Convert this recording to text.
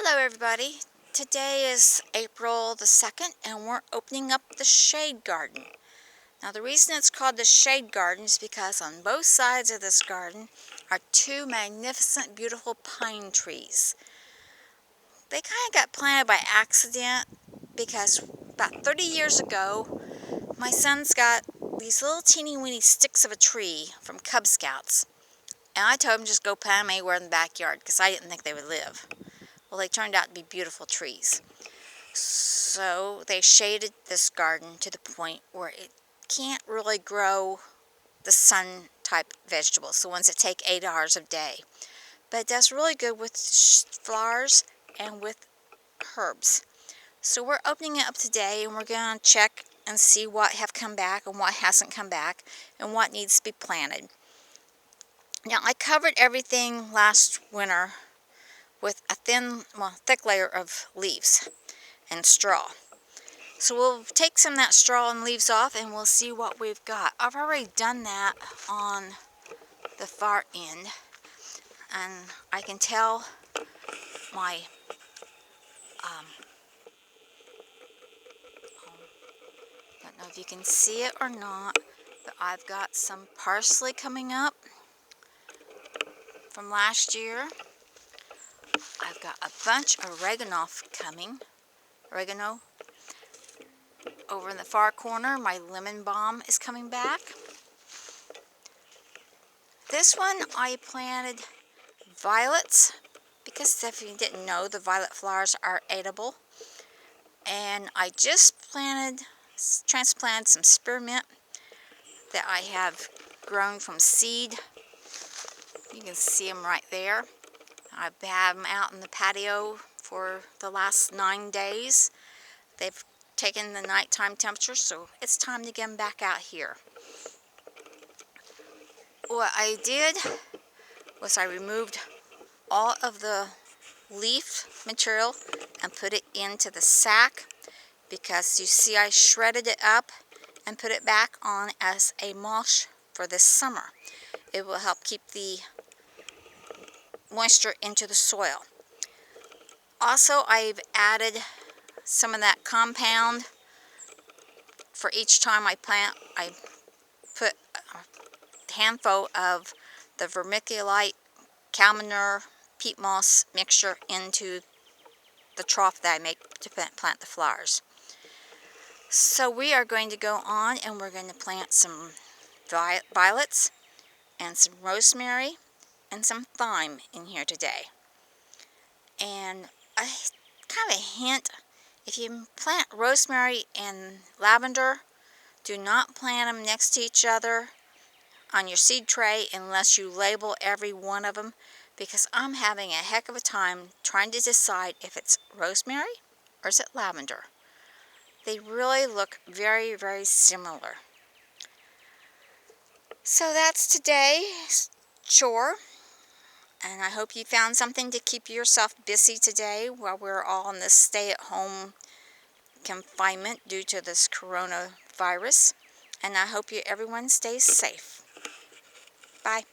Hello everybody. Today is April the 2nd and we're opening up the shade garden. Now the reason it's called the shade garden is because on both sides of this garden are two magnificent beautiful pine trees. They kind of got planted by accident because about 30 years ago my son's got these little teeny weeny sticks of a tree from Cub Scouts. And I told him just go plant them anywhere in the backyard because I didn't think they would live. Well, they turned out to be beautiful trees. So they shaded this garden to the point where it can't really grow the sun type vegetables, the ones that take 8 hours a day. But it does really good with flowers and with herbs. So we're opening it up today and we're going to check and see what have come back and what hasn't come back and what needs to be planted. Now I covered everything last winter with a thick layer of leaves and straw. So we'll take some of that straw and leaves off and we'll see what we've got. I've already done that on the far end and I can tell my don't know if you can see it or not, but I've got some parsley coming up from last year. I've got a bunch of oregano coming. Over in the far corner, my lemon balm is coming back. This one I planted violets because if you didn't know, the violet flowers are edible. And I just transplanted some spearmint that I have grown from seed. You can see them right there. I've had them out in the patio for the last 9 days. They've taken the nighttime temperature, so it's time to get them back out here. What I did was I removed all of the leaf material and put it into the sack because you see I shredded it up and put it back on as a mulch for this summer. It will help keep the moisture into the soil. Also, I've added some of that compound for each time I plant. I put a handful of the vermiculite, cow manure, peat moss mixture into the trough that I make to plant the flowers. So we are going to go on and we're going to plant some violets and some rosemary and some thyme in here today. And kind of a hint, if you plant rosemary and lavender, do not plant them next to each other on your seed tray unless you label every one of them, because I'm having a heck of a time trying to decide if it's rosemary or is it lavender. They really look very, very similar. So that's today's chore. And I hope you found something to keep yourself busy today while we're all in this stay-at-home confinement due to this coronavirus. And I hope everyone stays safe. Bye.